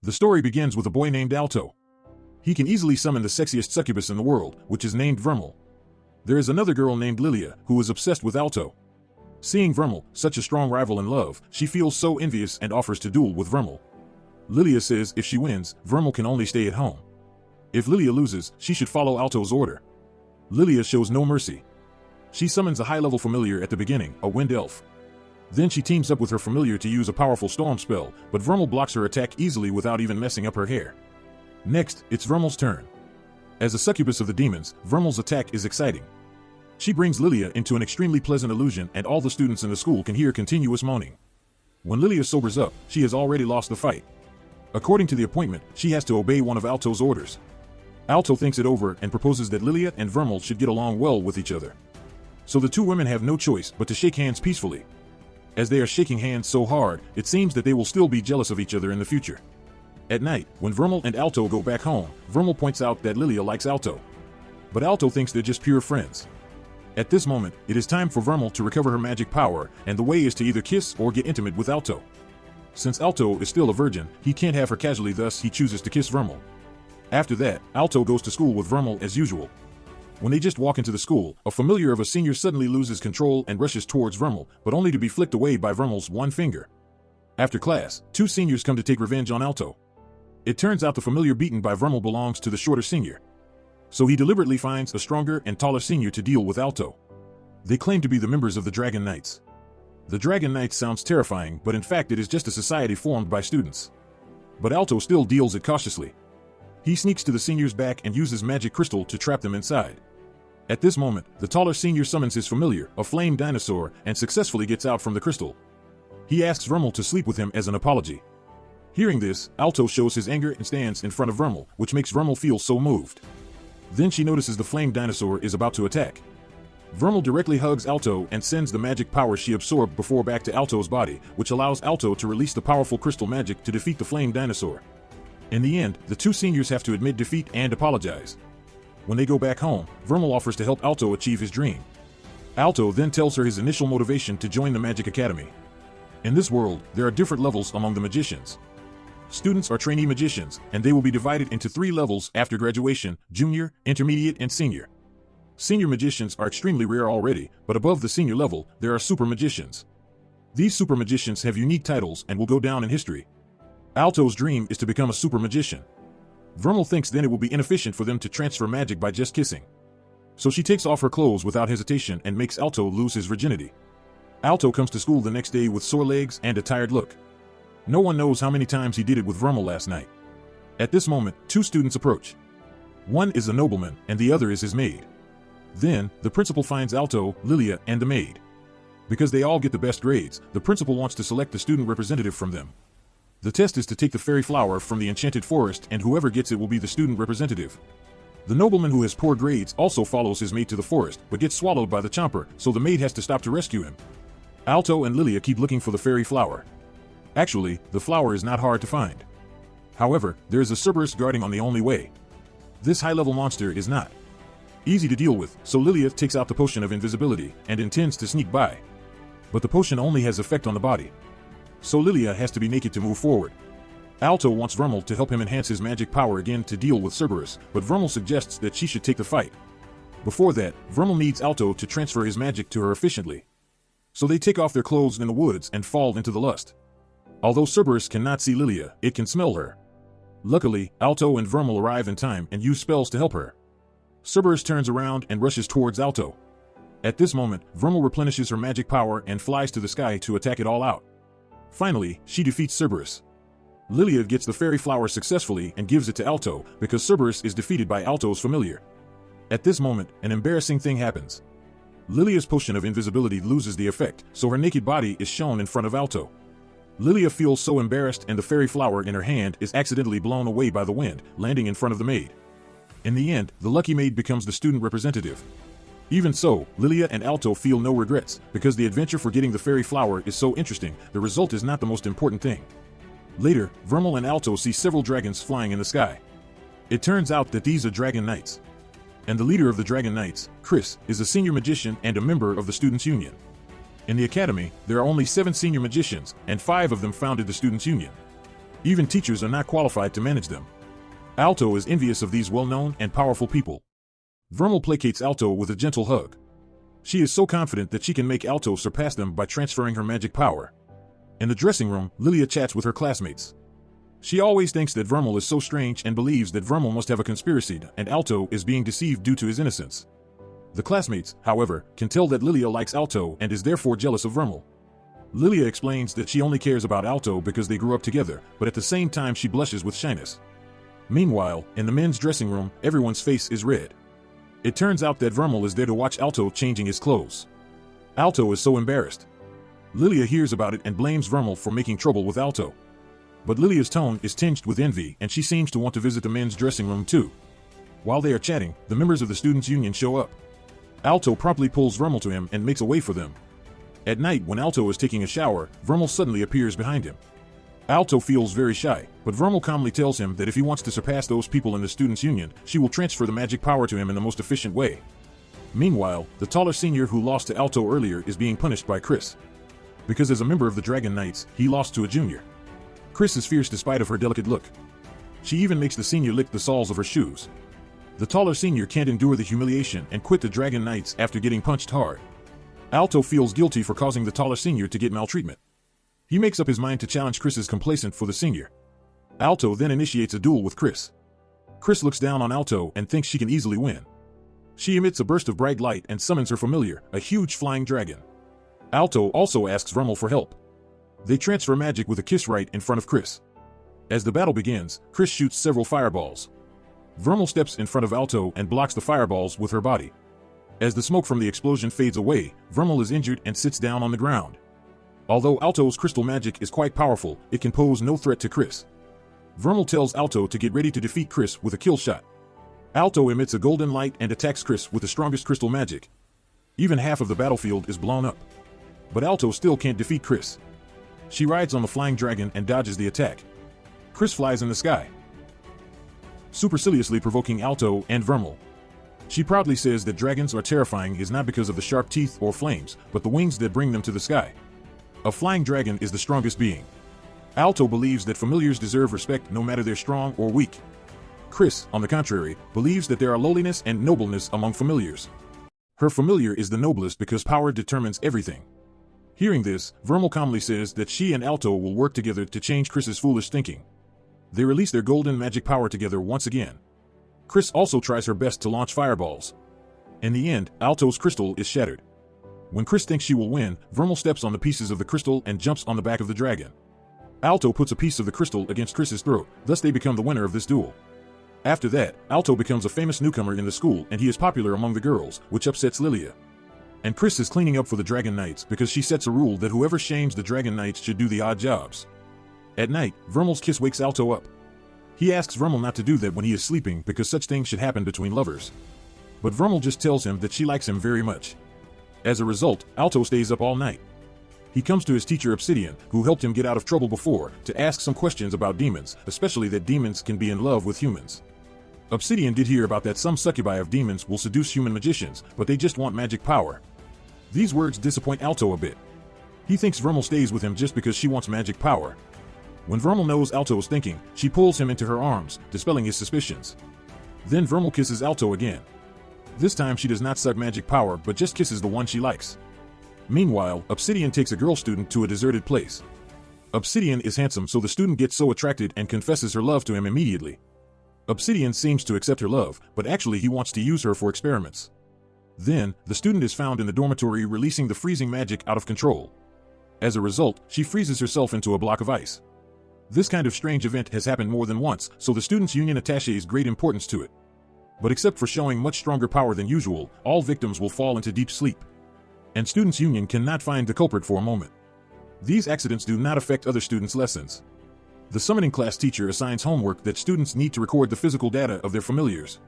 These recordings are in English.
The story begins with a boy named Alto. He can easily summon the sexiest succubus in the world, which is named Vermeil. There is another girl named Lilia, who is obsessed with Alto. Seeing Vermeil, such a strong rival in love, she feels so envious and offers to duel with Vermeil. Lilia says if she wins, Vermeil can only stay at home. If Lilia loses, she should follow Alto's order. Lilia shows no mercy. She summons a high-level familiar at the beginning, a wind elf. Then she teams up with her familiar to use a powerful storm spell, but Vermeil blocks her attack easily without even messing up her hair. Next, it's Vermeil's turn. As a succubus of the demons, Vermeil's attack is exciting. She brings Lilia into an extremely pleasant illusion and all the students in the school can hear continuous moaning. When Lilia sobers up, she has already lost the fight. According to the appointment, she has to obey one of Alto's orders. Alto thinks it over and proposes that Lilia and Vermeil should get along well with each other. So the two women have no choice but to shake hands peacefully. As they are shaking hands so hard, it seems that they will still be jealous of each other in the future. At night, when Vermeil and Alto go back home, Vermeil points out that Lilia likes Alto. But Alto thinks they're just pure friends. At this moment, it is time for Vermeil to recover her magic power, and the way is to either kiss or get intimate with Alto. Since Alto is still a virgin, he can't have her casually, thus he chooses to kiss Vermeil. After that, Alto goes to school with Vermeil as usual. When they just walk into the school, a familiar of a senior suddenly loses control and rushes towards Vermeil, but only to be flicked away by Vermeil's one finger. After class, two seniors come to take revenge on Alto. It turns out the familiar beaten by Vermeil belongs to the shorter senior. So he deliberately finds a stronger and taller senior to deal with Alto. They claim to be the members of the Dragon Knights. The Dragon Knights sounds terrifying, but in fact it is just a society formed by students. But Alto still deals it cautiously. He sneaks to the senior's back and uses magic crystal to trap them inside. At this moment, the taller senior summons his familiar, a flame dinosaur, and successfully gets out from the crystal. He asks Vermeil to sleep with him as an apology. Hearing this, Alto shows his anger and stands in front of Vermeil, which makes Vermeil feel so moved. Then she notices the flame dinosaur is about to attack. Vermeil directly hugs Alto and sends the magic power she absorbed before back to Alto's body, which allows Alto to release the powerful crystal magic to defeat the flame dinosaur. In the end, the two seniors have to admit defeat and apologize. When they go back home, Vermeil offers to help Alto achieve his dream. Alto then tells her his initial motivation to join the Magic Academy. In this world, there are different levels among the magicians. Students are trainee magicians, and they will be divided into 3 levels after graduation: junior, intermediate, and senior. Senior magicians are extremely rare already, but above the senior level, there are super magicians. These super magicians have unique titles and will go down in history. Alto's dream is to become a super magician. Vermeil thinks then it will be inefficient for them to transfer magic by just kissing. So she takes off her clothes without hesitation and makes Alto lose his virginity. Alto comes to school the next day with sore legs and a tired look. No one knows how many times he did it with Vermeil last night. At this moment, 2 students approach. One is a nobleman, and the other is his maid. Then, the principal finds Alto, Lilia, and the maid. Because they all get the best grades, the principal wants to select the student representative from them. The test is to take the fairy flower from the enchanted forest, and whoever gets it will be the student representative. The nobleman who has poor grades also follows his maid to the forest, but gets swallowed by the chomper, so the maid has to stop to rescue him. Alto and Lilia keep looking for the fairy flower. Actually, the flower is not hard to find. However, there is a Cerberus guarding on the only way. This high-level monster is not easy to deal with, so Lilia takes out the potion of invisibility and intends to sneak by. But the potion only has effect on the body. So Lilia has to be naked to move forward. Alto wants Vermeil to help him enhance his magic power again to deal with Cerberus, but Vermeil suggests that she should take the fight. Before that, Vermeil needs Alto to transfer his magic to her efficiently. So they take off their clothes in the woods and fall into the lust. Although Cerberus cannot see Lilia, it can smell her. Luckily, Alto and Vermeil arrive in time and use spells to help her. Cerberus turns around and rushes towards Alto. At this moment, Vermeil replenishes her magic power and flies to the sky to attack it all out. Finally, she defeats Cerberus. Lilia gets the fairy flower successfully and gives it to Alto because Cerberus is defeated by Alto's familiar. At this moment, an embarrassing thing happens. Lilia's potion of invisibility loses the effect, so her naked body is shown in front of Alto. Lilia feels so embarrassed and the fairy flower in her hand is accidentally blown away by the wind, landing in front of the maid. In the end, the lucky maid becomes the student representative. Even so, Lilia and Alto feel no regrets, because the adventure for getting the fairy flower is so interesting, the result is not the most important thing. Later, Vermeil and Alto see several dragons flying in the sky. It turns out that these are Dragon Knights. And the leader of the Dragon Knights, Chris, is a senior magician and a member of the Students' Union. In the Academy, there are only 7 senior magicians, and 5 of them founded the Students' Union. Even teachers are not qualified to manage them. Alto is envious of these well-known and powerful people. Vermeil placates Alto with a gentle hug. She is so confident that she can make Alto surpass them by transferring her magic power. In the dressing room, Lilia chats with her classmates. She always thinks that Vermeil is so strange and believes that Vermeil must have a conspiracy and Alto is being deceived due to his innocence. The classmates, however, can tell that Lilia likes Alto and is therefore jealous of Vermeil. Lilia explains that she only cares about Alto because they grew up together, but at the same time she blushes with shyness. Meanwhile, in the men's dressing room, everyone's face is red. It turns out that Vermeil is there to watch Alto changing his clothes. Alto is so embarrassed. Lilia hears about it and blames Vermeil for making trouble with Alto. But Lilia's tone is tinged with envy and she seems to want to visit the men's dressing room too. While they are chatting, the members of the Students' Union show up. Alto promptly pulls Vermeil to him and makes a way for them. At night, when Alto is taking a shower, Vermeil suddenly appears behind him. Alto feels very shy, but Vermeil calmly tells him that if he wants to surpass those people in the Students' Union, she will transfer the magic power to him in the most efficient way. Meanwhile, the taller senior who lost to Alto earlier is being punished by Chris. Because as a member of the Dragon Knights, he lost to a junior. Chris is fierce despite of her delicate look. She even makes the senior lick the soles of her shoes. The taller senior can't endure the humiliation and quit the Dragon Knights after getting punched hard. Alto feels guilty for causing the taller senior to get maltreatment. He makes up his mind to challenge Chris's complacent for the senior. Alto then initiates a duel with Chris. Chris looks down on Alto and thinks she can easily win. She emits a burst of bright light and summons her familiar, a huge flying dragon. Alto also asks Vermeil for help. They transfer magic with a kiss right in front of Chris. As the battle begins, Chris shoots several fireballs. Vermeil steps in front of Alto and blocks the fireballs with her body. As the smoke from the explosion fades away, Vermeil is injured and sits down on the ground. Although Alto's crystal magic is quite powerful, it can pose no threat to Chris. Vermeil tells Alto to get ready to defeat Chris with a kill shot. Alto emits a golden light and attacks Chris with the strongest crystal magic. Even half of the battlefield is blown up. But Alto still can't defeat Chris. She rides on the flying dragon and dodges the attack. Chris flies in the sky, superciliously provoking Alto and Vermeil. She proudly says that dragons are terrifying is not because of the sharp teeth or flames, but the wings that bring them to the sky. A flying dragon is the strongest being. Alto believes that familiars deserve respect no matter they're strong or weak. Chris, on the contrary, believes that there are lowliness and nobleness among familiars. Her familiar is the noblest because power determines everything. Hearing this, Vermeil calmly says that she and Alto will work together to change Chris's foolish thinking. They release their golden magic power together once again. Chris also tries her best to launch fireballs. In the end, Alto's crystal is shattered. When Chris thinks she will win, Vermeil steps on the pieces of the crystal and jumps on the back of the dragon. Alto puts a piece of the crystal against Chris's throat, thus they become the winner of this duel. After that, Alto becomes a famous newcomer in the school and he is popular among the girls, which upsets Lilia. And Chris is cleaning up for the Dragon Knights because she sets a rule that whoever shames the Dragon Knights should do the odd jobs. At night, Vermeil's kiss wakes Alto up. He asks Vermeil not to do that when he is sleeping because such things should happen between lovers. But Vermeil just tells him that she likes him very much. As a result, Alto stays up all night. He comes to his teacher Obsidian, who helped him get out of trouble before, to ask some questions about demons, especially that demons can be in love with humans. Obsidian did hear about that some succubi of demons will seduce human magicians, but they just want magic power. These words disappoint Alto a bit. He thinks Vermeil stays with him just because she wants magic power. When Vermeil knows Alto is thinking, she pulls him into her arms, dispelling his suspicions. Then Vermeil kisses Alto again. This time she does not suck magic power but just kisses the one she likes. Meanwhile, Obsidian takes a girl student to a deserted place. Obsidian is handsome, so the student gets so attracted and confesses her love to him immediately. Obsidian seems to accept her love, but actually he wants to use her for experiments. Then, the student is found in the dormitory releasing the freezing magic out of control. As a result, she freezes herself into a block of ice. This kind of strange event has happened more than once, so the Students' Union attaches great importance to it. But except for showing much stronger power than usual, all victims will fall into deep sleep. And Students' Union cannot find the culprit for a moment. These accidents do not affect other students' lessons. The summoning class teacher assigns homework that students need to record the physical data of their familiars.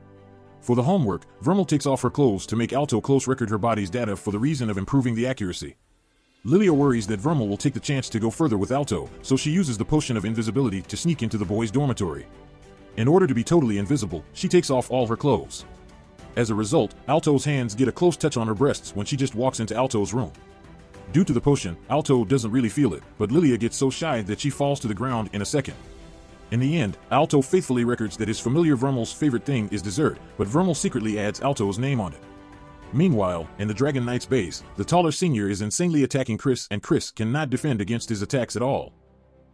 For the homework, Vermeil takes off her clothes to make Alto close record her body's data for the reason of improving the accuracy. Lilia worries that Vermeil will take the chance to go further with Alto, so she uses the potion of invisibility to sneak into the boys' dormitory. In order to be totally invisible, she takes off all her clothes. As a result, Alto's hands get a close touch on her breasts when she just walks into Alto's room. Due to the potion, Alto doesn't really feel it, but Lilia gets so shy that she falls to the ground in a second. In the end, Alto faithfully records that his familiar Vermeil's favorite thing is dessert, but Vermeil secretly adds Alto's name on it. Meanwhile, in the Dragon Knight's base, the taller senior is insanely attacking Chris, and Chris cannot defend against his attacks at all.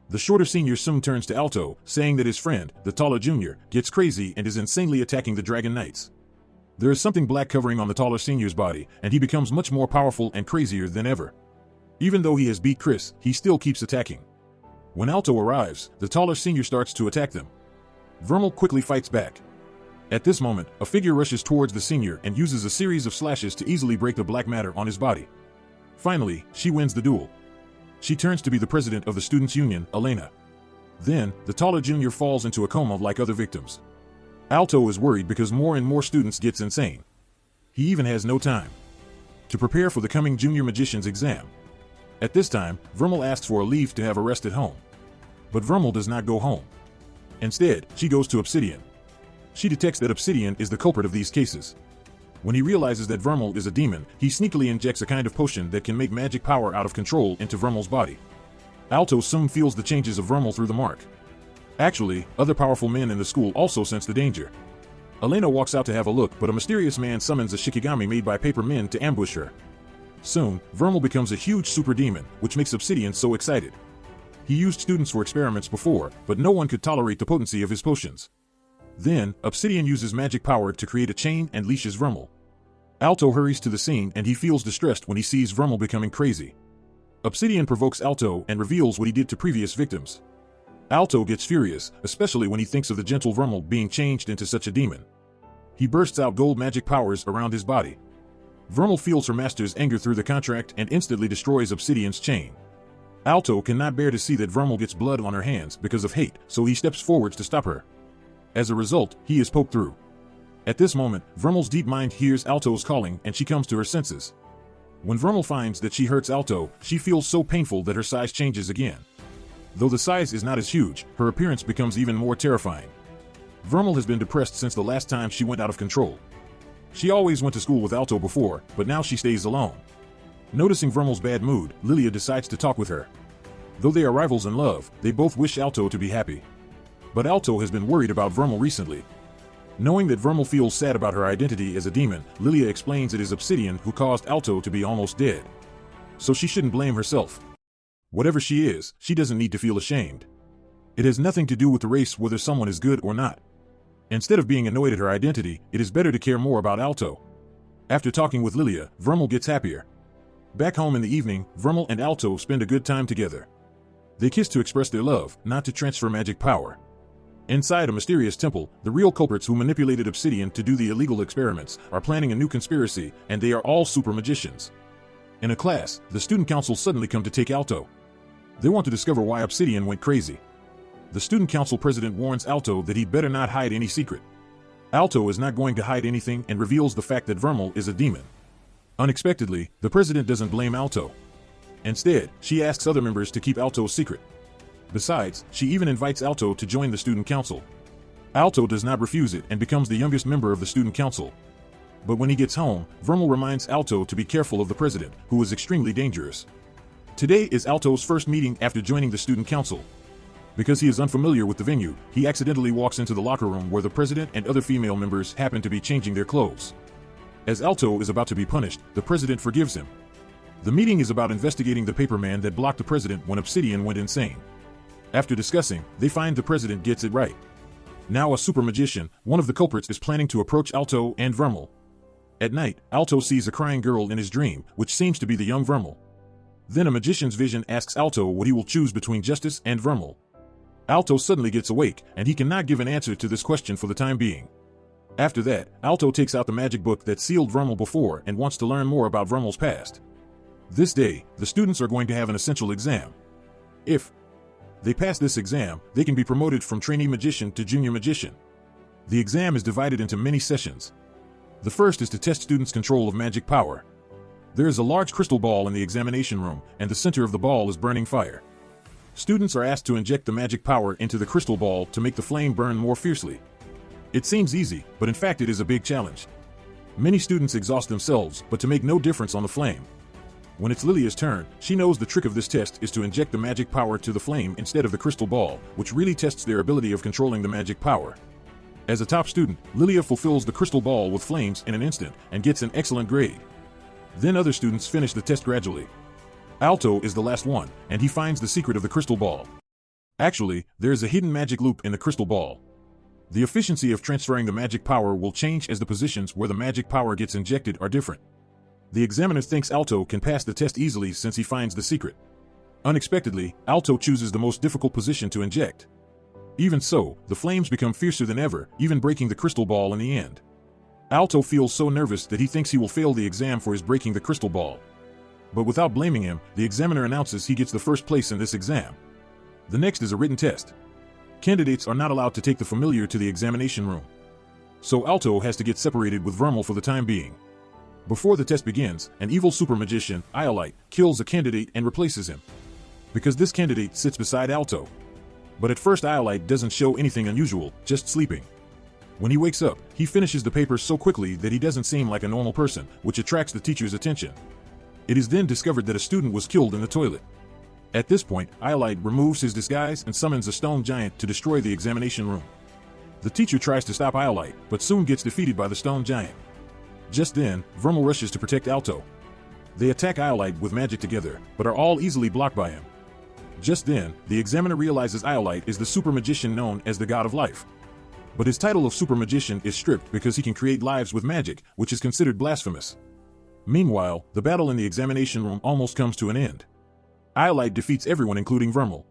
The shorter senior soon turns to Alto, saying that his friend, the taller junior, gets crazy and is insanely attacking the Dragon Knights. There is something black covering on the taller senior's body, and he becomes much more powerful and crazier than ever. Even though he has beat Chris, he still keeps attacking. When Alto arrives, the taller senior starts to attack them. Vermeil quickly fights back. At this moment, a figure rushes towards the senior and uses a series of slashes to easily break the black matter on his body. Finally, she wins the duel. She turns to be the president of the Students' Union, Elena. Then, the taller junior falls into a coma like other victims. Alto is worried because more and more students gets insane. He even has no time to prepare for the coming junior magician's exam. At this time, Vermeil asks for a leave to have a rest at home. But Vermeil does not go home. Instead, she goes to Obsidian. She detects that Obsidian is the culprit of these cases. When he realizes that Vermeil is a demon, he sneakily injects a kind of potion that can make magic power out of control into Vermeil's body. Alto soon feels the changes of Vermeil through the mark. Actually, other powerful men in the school also sense the danger. Elena walks out to have a look, but a mysterious man summons a shikigami made by paper men to ambush her. Soon, Vermeil becomes a huge super demon, which makes Obsidian so excited. He used students for experiments before, but no one could tolerate the potency of his potions. Then, Obsidian uses magic power to create a chain and leashes Vermeil. Alto hurries to the scene and he feels distressed when he sees Vermeil becoming crazy. Obsidian provokes Alto and reveals what he did to previous victims. Alto gets furious, especially when he thinks of the gentle Vermeil being changed into such a demon. He bursts out gold magic powers around his body. Vermeil feels her master's anger through the contract and instantly destroys Obsidian's chain. Alto cannot bear to see that Vermeil gets blood on her hands because of hate, so he steps forwards to stop her. As a result, he is poked through. At this moment, Vermeil's deep mind hears Alto's calling and she comes to her senses. When Vermeil finds that she hurts Alto, she feels so painful that her size changes again. Though the size is not as huge, her appearance becomes even more terrifying. Vermeil has been depressed since the last time she went out of control. She always went to school with Alto before, but now she stays alone. Noticing Vermeil's bad mood, Lilia decides to talk with her. Though they are rivals in love, they both wish Alto to be happy. But Alto has been worried about Vermeil recently. Knowing that Vermeil feels sad about her identity as a demon, Lilia explains it is Obsidian who caused Alto to be almost dead. So she shouldn't blame herself. Whatever she is, she doesn't need to feel ashamed. It has nothing to do with the race whether someone is good or not. Instead of being annoyed at her identity, it is better to care more about Alto. After talking with Lilia, Vermeil gets happier. Back home in the evening, Vermeil and Alto spend a good time together. They kiss to express their love, not to transfer magic power. Inside a mysterious temple, the real culprits who manipulated Obsidian to do the illegal experiments are planning a new conspiracy, and they are all super magicians. In a class, the student council suddenly come to take Alto. They want to discover why Obsidian went crazy. The student council president warns Alto that he'd better not hide any secret. Alto is not going to hide anything and reveals the fact that Vermeil is a demon. Unexpectedly, the president doesn't blame Alto. Instead, she asks other members to keep Alto's secret. Besides, she even invites Alto to join the student council. Alto does not refuse it and becomes the youngest member of the student council. But when he gets home, Vermeil reminds Alto to be careful of the president, who is extremely dangerous. Today is Alto's first meeting after joining the student council. Because he is unfamiliar with the venue, he accidentally walks into the locker room where the president and other female members happen to be changing their clothes. As Alto is about to be punished, the president forgives him. The meeting is about investigating the paperman that blocked the president when Obsidian went insane. After discussing, they find the president gets it right. Now a super magician, one of the culprits is planning to approach Alto and Vermeil. At night, Alto sees a crying girl in his dream, which seems to be the young Vermeil. Then a magician's vision asks Alto what he will choose between justice and Vermeil. Alto suddenly gets awake, and he cannot give an answer to this question for the time being. After that, Alto takes out the magic book that sealed Vermeil before and wants to learn more about Vermeil's past. This day, the students are going to have an essential exam. If they pass this exam, they can be promoted from trainee magician to junior magician. The exam is divided into many sessions. The first is to test students' control of magic power. There is a large crystal ball in the examination room, and the center of the ball is burning fire. Students are asked to inject the magic power into the crystal ball to make the flame burn more fiercely. It seems easy, but in fact it is a big challenge. Many students exhaust themselves, but to make no difference on the flame. When it's Lilia's turn, she knows the trick of this test is to inject the magic power to the flame instead of the crystal ball, which really tests their ability of controlling the magic power. As a top student, Lilia fulfills the crystal ball with flames in an instant and gets an excellent grade. Then other students finish the test gradually. Alto is the last one, and he finds the secret of the crystal ball. Actually, there is a hidden magic loop in the crystal ball. The efficiency of transferring the magic power will change as the positions where the magic power gets injected are different. The examiner thinks Alto can pass the test easily since he finds the secret. Unexpectedly, Alto chooses the most difficult position to inject. Even so, the flames become fiercer than ever, even breaking the crystal ball in the end. Alto feels so nervous that he thinks he will fail the exam for his breaking the crystal ball. But without blaming him, the examiner announces he gets the first place in this exam. The next is a written test. Candidates are not allowed to take the familiar to the examination room. So Alto has to get separated with Vermeil for the time being. Before the test begins, an evil super magician, Iolite, kills a candidate and replaces him. Because this candidate sits beside Alto. But at first Iolite doesn't show anything unusual, just sleeping. When he wakes up, he finishes the papers so quickly that he doesn't seem like a normal person, which attracts the teacher's attention. It is then discovered that a student was killed in the toilet. At this point, Iolite removes his disguise and summons a stone giant to destroy the examination room. The teacher tries to stop Iolite, but soon gets defeated by the stone giant. Just then, Vermeil rushes to protect Alto. They attack Iolite with magic together, but are all easily blocked by him. Just then, the examiner realizes Iolite is the super magician known as the God of Life. But his title of super magician is stripped because he can create lives with magic, which is considered blasphemous. Meanwhile, the battle in the examination room almost comes to an end. Iolite defeats everyone including Vermeil.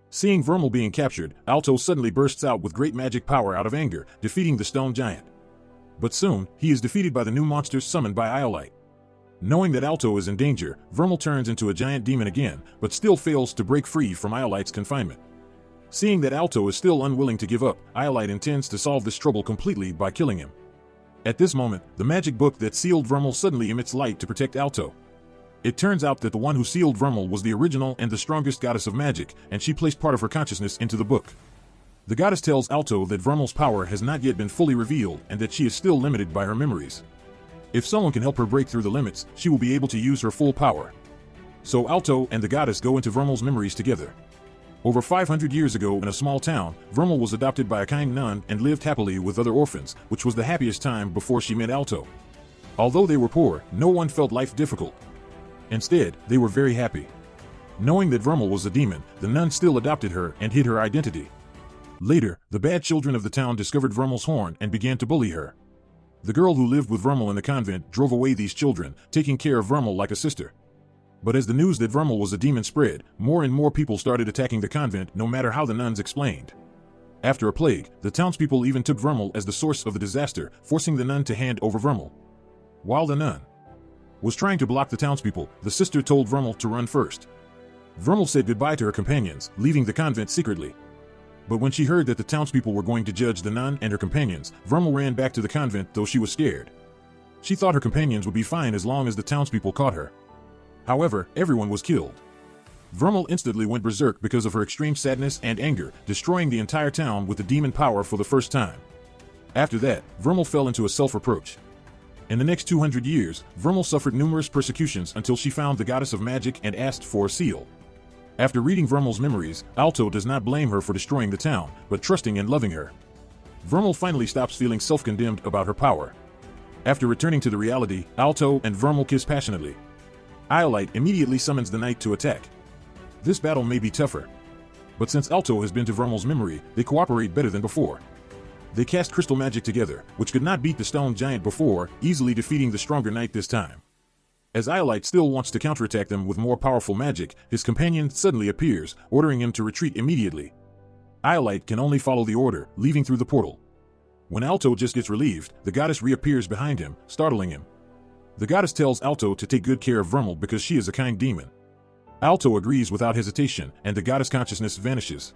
Seeing Vermeil being captured, Alto suddenly bursts out with great magic power out of anger, defeating the stone giant. But soon, he is defeated by the new monsters summoned by Iolite. Knowing that Alto is in danger, Vermeil turns into a giant demon again, but still fails to break free from Iolite's confinement. Seeing that Alto is still unwilling to give up, Iolite intends to solve this trouble completely by killing him. At this moment, the magic book that sealed Vermeil suddenly emits light to protect Alto. It turns out that the one who sealed Vermeil was the original and the strongest goddess of magic, and she placed part of her consciousness into the book. The goddess tells Alto that Vermeil's power has not yet been fully revealed and that she is still limited by her memories. If someone can help her break through the limits, she will be able to use her full power. So Alto and the goddess go into Vermeil's memories together. Over 500 years ago in a small town, Vermeil was adopted by a kind nun and lived happily with other orphans, which was the happiest time before she met Alto. Although they were poor, no one felt life difficult. Instead, they were very happy. Knowing that Vermeil was a demon, the nun still adopted her and hid her identity. Later, the bad children of the town discovered Vermeil's horn and began to bully her. The girl who lived with Vermeil in the convent drove away these children, taking care of Vermeil like a sister. But as the news that Vermeil was a demon spread, more and more people started attacking the convent no matter how the nuns explained. After a plague, the townspeople even took Vermeil as the source of the disaster, forcing the nun to hand over Vermeil. While the nun was trying to block the townspeople, the sister told Vermeil to run first. Vermeil said goodbye to her companions, leaving the convent secretly. But when she heard that the townspeople were going to judge the nun and her companions, Vermeil ran back to the convent though she was scared. She thought her companions would be fine as long as the townspeople caught her. However, everyone was killed. Vermeil instantly went berserk because of her extreme sadness and anger, destroying the entire town with the demon power for the first time. After that, Vermeil fell into a self-reproach. In the next 200 years, Vermeil suffered numerous persecutions until she found the goddess of magic and asked for a seal. After reading Vermeil's memories, Alto does not blame her for destroying the town, but trusting and loving her. Vermeil finally stops feeling self-condemned about her power. After returning to the reality, Alto and Vermeil kiss passionately. Iolite immediately summons the knight to attack. This battle may be tougher. But since Alto has been to Vermeil's memory, they cooperate better than before. They cast crystal magic together, which could not beat the stone giant before, easily defeating the stronger knight this time. As Iolite still wants to counterattack them with more powerful magic, his companion suddenly appears, ordering him to retreat immediately. Iolite can only follow the order, leaving through the portal. When Alto just gets relieved, the goddess reappears behind him, startling him. The goddess tells Alto to take good care of Vermeil because she is a kind demon. Alto agrees without hesitation, and the goddess consciousness vanishes.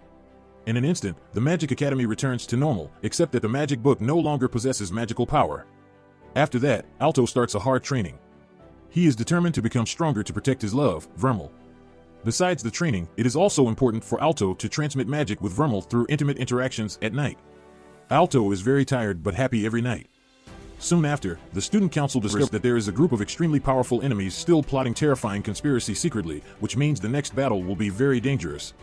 In an instant, the Magic Academy returns to normal, except that the magic book no longer possesses magical power. After that, Alto starts a hard training. He is determined to become stronger to protect his love, Vermeil. Besides the training, it is also important for Alto to transmit magic with Vermeil through intimate interactions at night. Alto is very tired but happy every night. Soon after, the student council discovers that there is a group of extremely powerful enemies still plotting terrifying conspiracy secretly, which means the next battle will be very dangerous.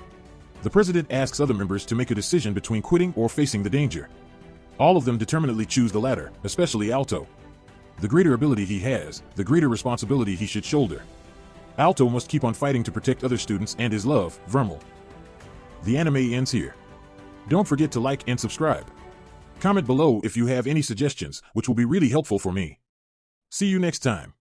The president asks other members to make a decision between quitting or facing the danger. All of them determinedly choose the latter, especially Alto. The greater ability he has, the greater responsibility he should shoulder. Alto must keep on fighting to protect other students and his love, Vermeil. The anime ends here. Don't forget to like and subscribe. Comment below if you have any suggestions, which will be really helpful for me. See you next time.